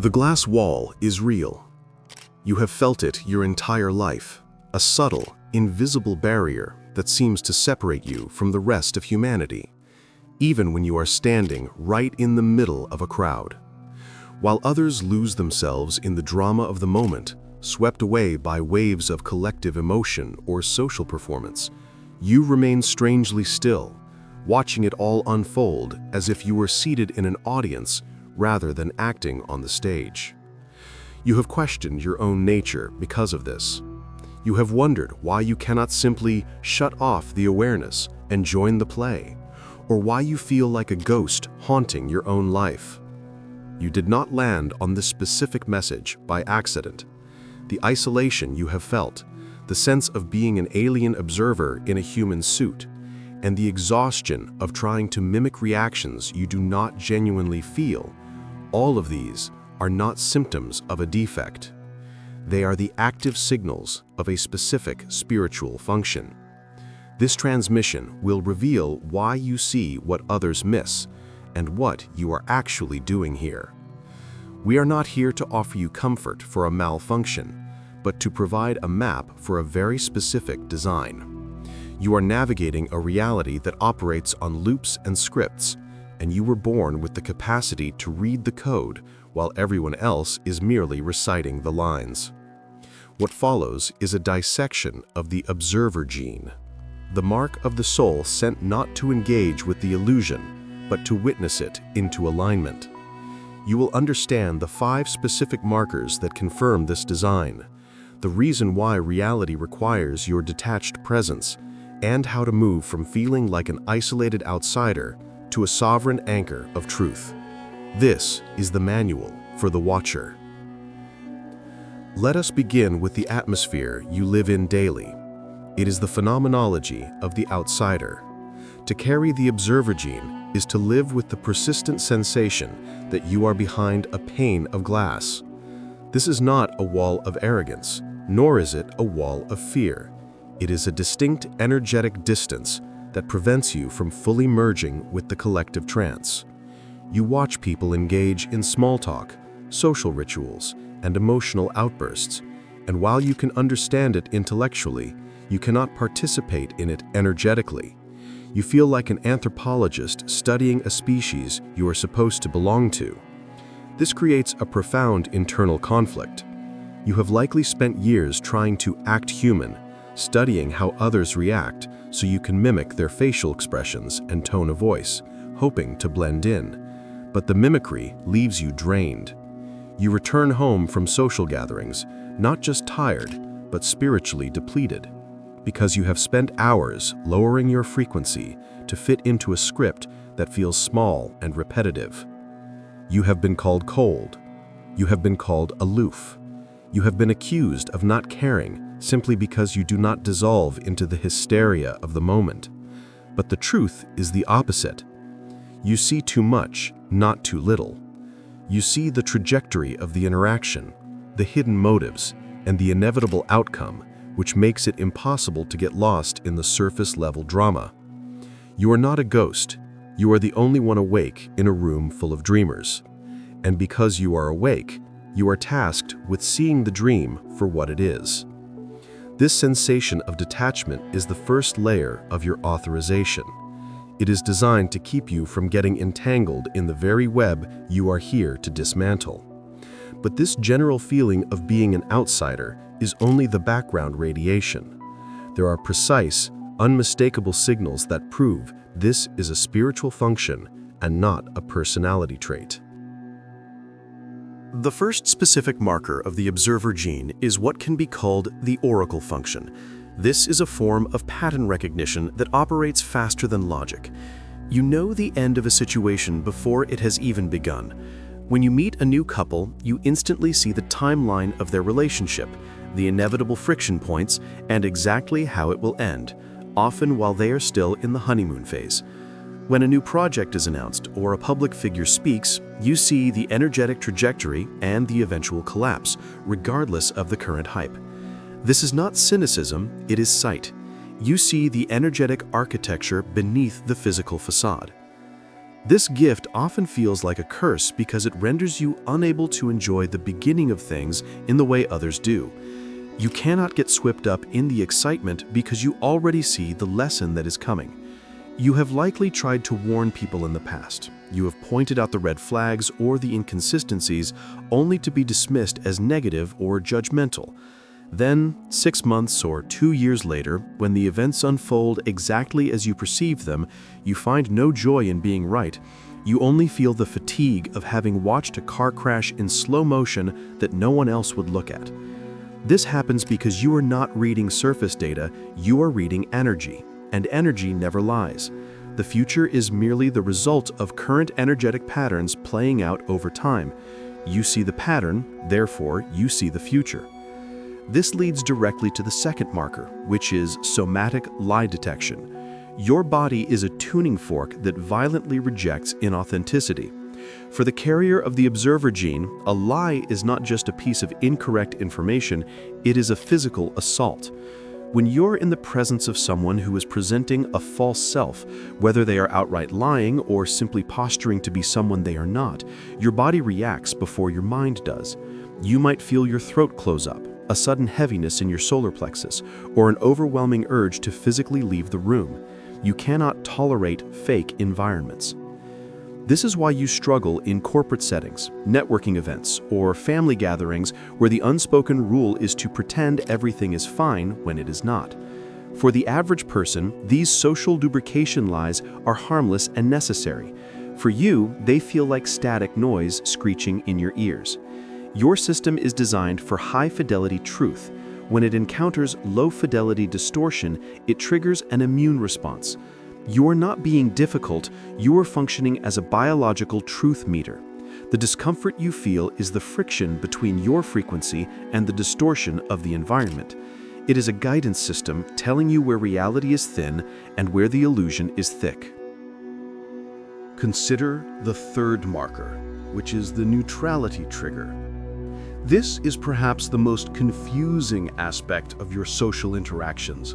The glass wall is real. You have felt it your entire life, a subtle, invisible barrier that seems to separate you from the rest of humanity, even when you are standing right in the middle of a crowd. While others lose themselves in the drama of the moment, swept away by waves of collective emotion or social performance, you remain strangely still, watching it all unfold as if you were seated in an audience rather than acting on the stage. You have questioned your own nature because of this. You have wondered why you cannot simply shut off the awareness and join the play, or why you feel like a ghost haunting your own life. You did not land on this specific message by accident. The isolation you have felt, the sense of being an alien observer in a human suit, and the exhaustion of trying to mimic reactions you do not genuinely feel, all of these are not symptoms of a defect. They are the active signals of a specific spiritual function. This transmission will reveal why you see what others miss and what you are actually doing here. We are not here to offer you comfort for a malfunction, but to provide a map for a very specific design. You are navigating a reality that operates on loops and scripts, and you were born with the capacity to read the code while everyone else is merely reciting the lines. What follows is a dissection of the observer gene, the mark of the soul sent not to engage with the illusion, but to witness it into alignment. You will understand the 5 specific markers that confirm this design, the reason why reality requires your detached presence, and how to move from feeling like an isolated outsider to a sovereign anchor of truth. This is the manual for the watcher. Let us begin with the atmosphere you live in daily. It is the phenomenology of the outsider. To carry the observer gene is to live with the persistent sensation that you are behind a pane of glass. This is not a wall of arrogance, nor is it a wall of fear. It is a distinct energetic distance that prevents you from fully merging with the collective trance. You watch people engage in small talk, social rituals, and emotional outbursts, and while you can understand it intellectually, you cannot participate in it energetically. You feel like an anthropologist studying a species you are supposed to belong to. This creates a profound internal conflict. You have likely spent years trying to act human, studying how others react so you can mimic their facial expressions and tone of voice, hoping to blend in. But the mimicry leaves you drained. You return home from social gatherings, not just tired, but spiritually depleted, because you have spent hours lowering your frequency to fit into a script that feels small and repetitive. You have been called cold. You have been called aloof. You have been accused of not caring simply because you do not dissolve into the hysteria of the moment. But the truth is the opposite. You see too much, not too little. You see the trajectory of the interaction, the hidden motives, and the inevitable outcome, which makes it impossible to get lost in the surface-level drama. You are not a ghost. You are the only one awake in a room full of dreamers. And because you are awake, you are tasked with seeing the dream for what it is. This sensation of detachment is the first layer of your authorization. It is designed to keep you from getting entangled in the very web you are here to dismantle. But this general feeling of being an outsider is only the background radiation. There are precise, unmistakable signals that prove this is a spiritual function and not a personality trait. The first specific marker of the observer gene is what can be called the oracle function. This is a form of pattern recognition that operates faster than logic. You know the end of a situation before it has even begun. When you meet a new couple, you instantly see the timeline of their relationship, the inevitable friction points, and exactly how it will end, often while they are still in the honeymoon phase. When a new project is announced or a public figure speaks, you see the energetic trajectory and the eventual collapse, regardless of the current hype. This is not cynicism, it is sight. You see the energetic architecture beneath the physical facade. This gift often feels like a curse because it renders you unable to enjoy the beginning of things in the way others do. You cannot get swept up in the excitement because you already see the lesson that is coming. You have likely tried to warn people in the past. You have pointed out the red flags or the inconsistencies only to be dismissed as negative or judgmental. Then, 6 months or 2 years later, when the events unfold exactly as you perceive them, you find no joy in being right. You only feel the fatigue of having watched a car crash in slow motion that no one else would look at. This happens because you are not reading surface data, you are reading energy, and energy never lies. The future is merely the result of current energetic patterns playing out over time. You see the pattern, therefore you see the future. This leads directly to the second marker, which is somatic lie detection. Your body is a tuning fork that violently rejects inauthenticity. For the carrier of the observer gene, a lie is not just a piece of incorrect information, it is a physical assault. When you're in the presence of someone who is presenting a false self, whether they are outright lying or simply posturing to be someone they are not, your body reacts before your mind does. You might feel your throat close up, a sudden heaviness in your solar plexus, or an overwhelming urge to physically leave the room. You cannot tolerate fake environments. This is why you struggle in corporate settings, networking events, or family gatherings where the unspoken rule is to pretend everything is fine when it is not. For the average person, these social lubrication lies are harmless and necessary. For you, they feel like static noise screeching in your ears. Your system is designed for high-fidelity truth. When it encounters low-fidelity distortion, it triggers an immune response. You are not being difficult, you are functioning as a biological truth meter. The discomfort you feel is the friction between your frequency and the distortion of the environment. It is a guidance system telling you where reality is thin and where the illusion is thick. Consider the third marker, which is the neutrality trigger. This is perhaps the most confusing aspect of your social interactions.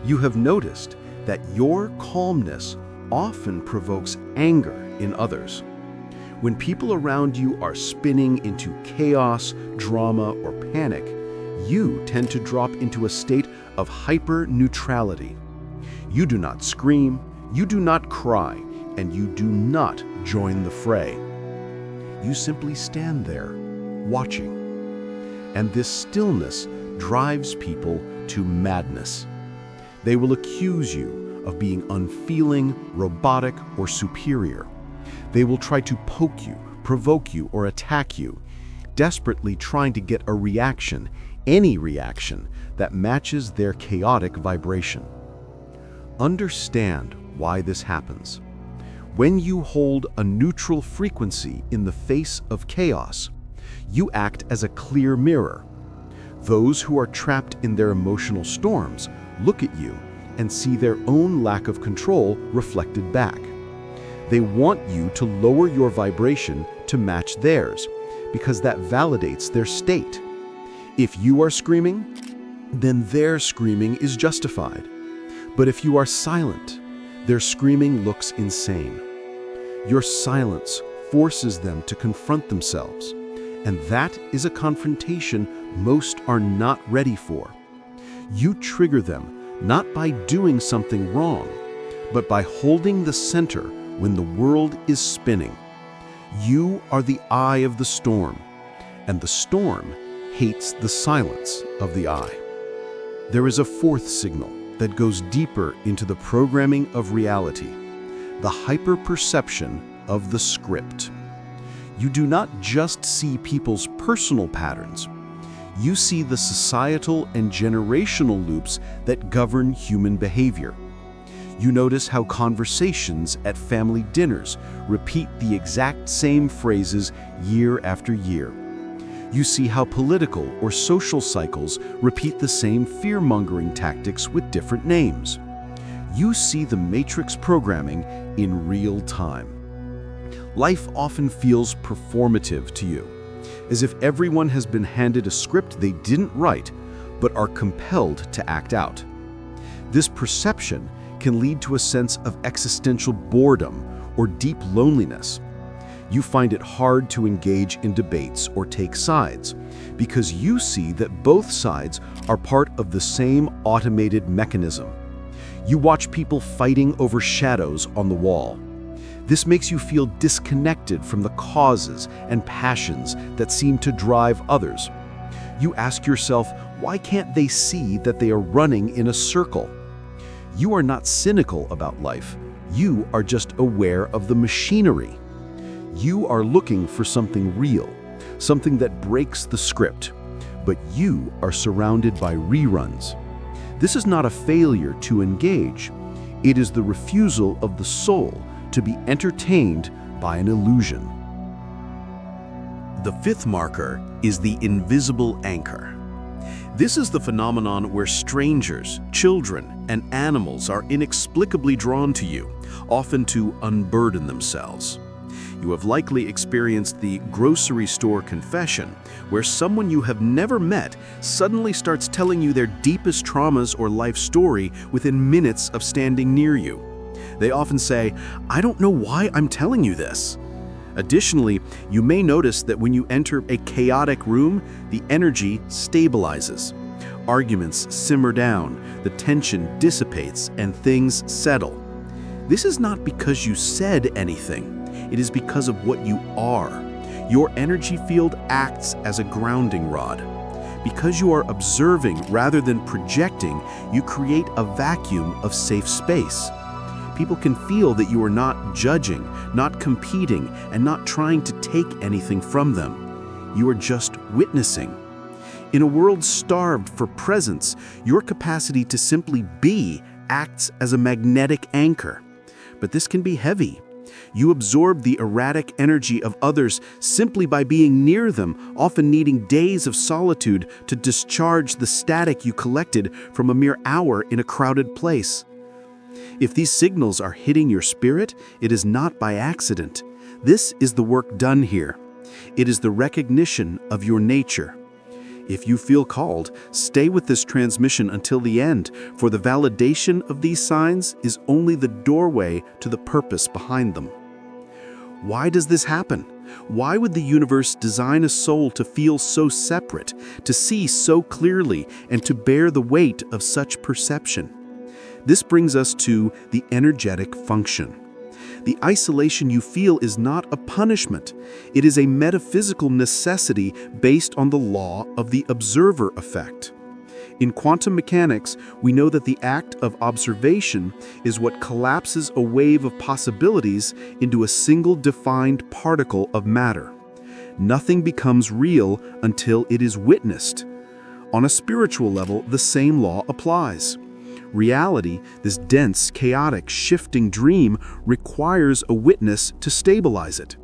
You have noticed that your calmness often provokes anger in others. When people around you are spinning into chaos, drama, or panic, you tend to drop into a state of hyper-neutrality. You do not scream, you do not cry, and you do not join the fray. You simply stand there, watching. And this stillness drives people to madness. They will accuse you of being unfeeling, robotic, or superior. They will try to poke you, provoke you, or attack you, desperately trying to get a reaction, any reaction, that matches their chaotic vibration. Understand why this happens. When you hold a neutral frequency in the face of chaos, you act as a clear mirror. Those who are trapped in their emotional storms look at you and see their own lack of control reflected back. They want you to lower your vibration to match theirs, because that validates their state. If you are screaming, then their screaming is justified. But if you are silent, their screaming looks insane. Your silence forces them to confront themselves, and that is a confrontation most are not ready for. You trigger them not by doing something wrong, but by holding the center when the world is spinning. You are the eye of the storm, and the storm hates the silence of the eye. There is a fourth signal that goes deeper into the programming of reality, the hyperperception of the script. You do not just see people's personal patterns. You see the societal and generational loops that govern human behavior. You notice how conversations at family dinners repeat the exact same phrases year after year. You see how political or social cycles repeat the same fear-mongering tactics with different names. You see the matrix programming in real time. Life often feels performative to you, as if everyone has been handed a script they didn't write, but are compelled to act out. This perception can lead to a sense of existential boredom or deep loneliness. You find it hard to engage in debates or take sides because you see that both sides are part of the same automated mechanism. You watch people fighting over shadows on the wall. This makes you feel disconnected from the causes and passions that seem to drive others. You ask yourself, why can't they see that they are running in a circle? You are not cynical about life. You are just aware of the machinery. You are looking for something real, something that breaks the script, but you are surrounded by reruns. This is not a failure to engage. It is the refusal of the soul to be entertained by an illusion. The fifth marker is the invisible anchor. This is the phenomenon where strangers, children, and animals are inexplicably drawn to you, often to unburden themselves. You have likely experienced the grocery store confession, where someone you have never met suddenly starts telling you their deepest traumas or life story within minutes of standing near you. They often say, "I don't know why I'm telling you this." Additionally, you may notice that when you enter a chaotic room, the energy stabilizes. Arguments simmer down, the tension dissipates, and things settle. This is not because you said anything. It is because of what you are. Your energy field acts as a grounding rod. Because you are observing rather than projecting, you create a vacuum of safe space. People can feel that you are not judging, not competing, and not trying to take anything from them. You are just witnessing. In a world starved for presence, your capacity to simply be acts as a magnetic anchor. But this can be heavy. You absorb the erratic energy of others simply by being near them, often needing days of solitude to discharge the static you collected from a mere hour in a crowded place. If these signals are hitting your spirit, it is not by accident. This is the work done here. It is the recognition of your nature. If you feel called, stay with this transmission until the end, for the validation of these signs is only the doorway to the purpose behind them. Why does this happen? Why would the universe design a soul to feel so separate, to see so clearly, and to bear the weight of such perception? This brings us to the energetic function. The isolation you feel is not a punishment. It is a metaphysical necessity based on the law of the observer effect. In quantum mechanics, we know that the act of observation is what collapses a wave of possibilities into a single defined particle of matter. Nothing becomes real until it is witnessed. On a spiritual level, the same law applies. Reality, this dense, chaotic, shifting dream, requires a witness to stabilize it.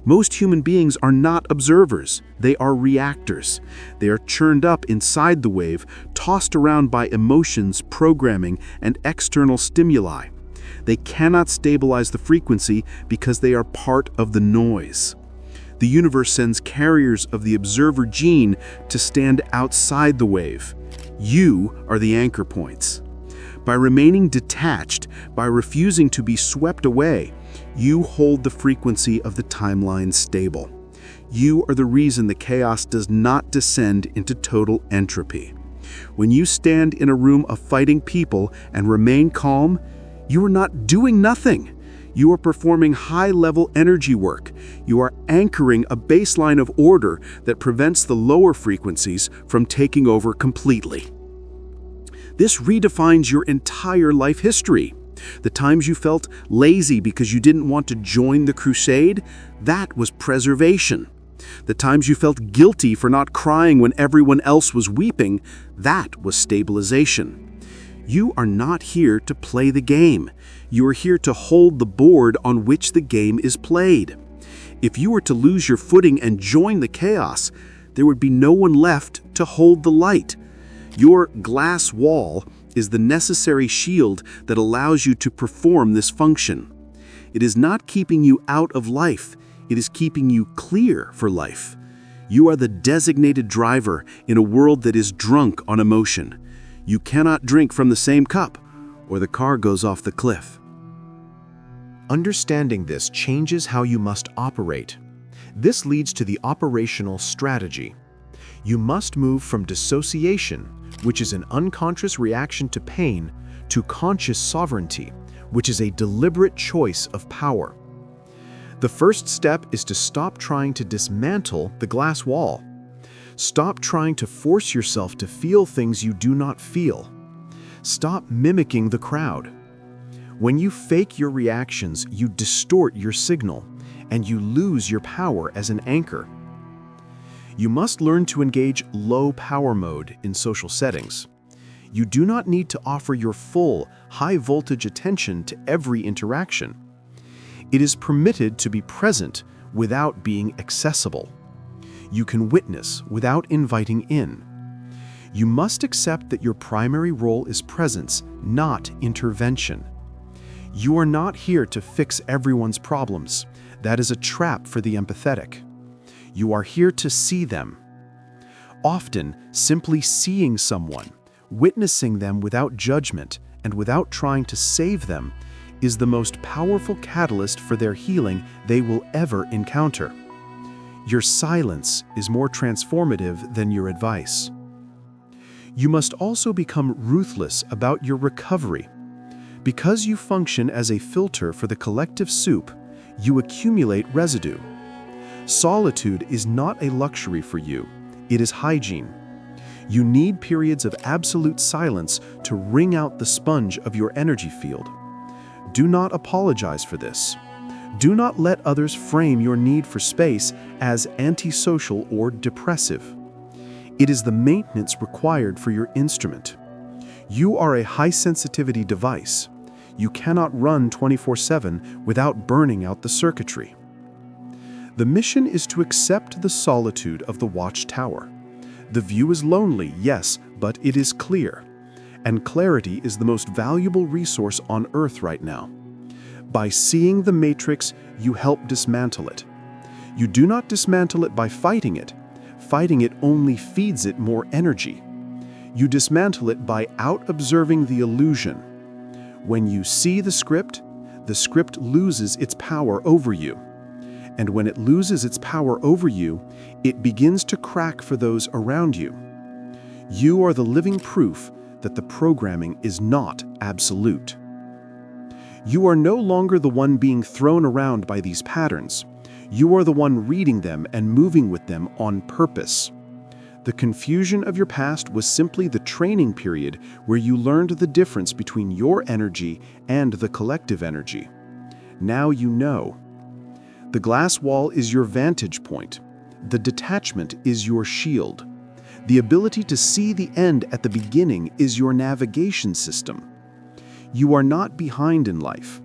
Most human beings are not observers, they are reactors. They are churned up inside the wave, tossed around by emotions, programming, and external stimuli. They cannot stabilize the frequency because they are part of the noise. The universe sends carriers of the observer gene to stand outside the wave. You are the anchor points. By remaining detached, by refusing to be swept away, you hold the frequency of the timeline stable. You are the reason the chaos does not descend into total entropy. When you stand in a room of fighting people and remain calm, you are not doing nothing. You are performing high-level energy work. You are anchoring a baseline of order that prevents the lower frequencies from taking over completely. This redefines your entire life history. The times you felt lazy because you didn't want to join the crusade, that was preservation. The times you felt guilty for not crying when everyone else was weeping, that was stabilization. You are not here to play the game. You are here to hold the board on which the game is played. If you were to lose your footing and join the chaos, there would be no one left to hold the light. Your glass wall is the necessary shield that allows you to perform this function. It is not keeping you out of life, it is keeping you clear for life. You are the designated driver in a world that is drunk on emotion. You cannot drink from the same cup, or the car goes off the cliff. Understanding this changes how you must operate. This leads to the operational strategy. You must move from dissociation, which is an unconscious reaction to pain, to conscious sovereignty, which is a deliberate choice of power. The first step is to stop trying to dismantle the glass wall. Stop trying to force yourself to feel things you do not feel. Stop mimicking the crowd. When you fake your reactions, you distort your signal, and you lose your power as an anchor. You must learn to engage low power mode in social settings. You do not need to offer your full, high-voltage attention to every interaction. It is permitted to be present without being accessible. You can witness without inviting in. You must accept that your primary role is presence, not intervention. You are not here to fix everyone's problems. That is a trap for the empathetic. You are here to see them. Often, simply seeing someone, witnessing them without judgment and without trying to save them, is the most powerful catalyst for their healing they will ever encounter. Your silence is more transformative than your advice. You must also become ruthless about your recovery. Because you function as a filter for the collective soup, you accumulate residue. Solitude is not a luxury for you, it is hygiene. You need periods of absolute silence to wring out the sponge of your energy field. Do not apologize for this. Do not let others frame your need for space as antisocial or depressive. It is the maintenance required for your instrument. You are a high-sensitivity device. You cannot run 24/7 without burning out the circuitry. The mission is to accept the solitude of the watchtower. The view is lonely, yes, but it is clear. And clarity is the most valuable resource on Earth right now. By seeing the matrix, you help dismantle it. You do not dismantle it by fighting it. Fighting it only feeds it more energy. You dismantle it by out-observing the illusion. When you see the script loses its power over you. And when it loses its power over you, it begins to crack for those around you. You are the living proof that the programming is not absolute. You are no longer the one being thrown around by these patterns. You are the one reading them and moving with them on purpose. The confusion of your past was simply the training period where you learned the difference between your energy and the collective energy. Now you know. The glass wall is your vantage point. The detachment is your shield. The ability to see the end at the beginning is your navigation system. You are not behind in life.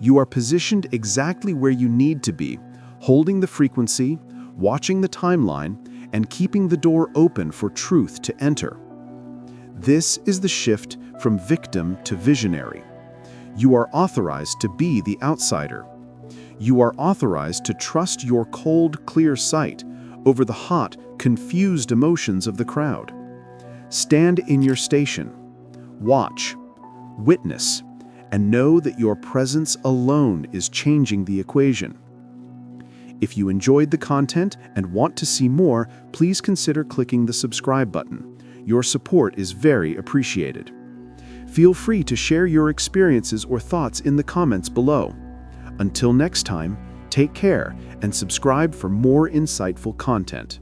You are positioned exactly where you need to be, holding the frequency, watching the timeline, and keeping the door open for truth to enter. This is the shift from victim to visionary. You are authorized to be the outsider. You are authorized to trust your cold, clear sight over the hot, confused emotions of the crowd. Stand in your station. Watch, witness, and know that your presence alone is changing the equation. If you enjoyed the content and want to see more, please consider clicking the subscribe button. Your support is very appreciated. Feel free to share your experiences or thoughts in the comments below. Until next time, take care and subscribe for more insightful content.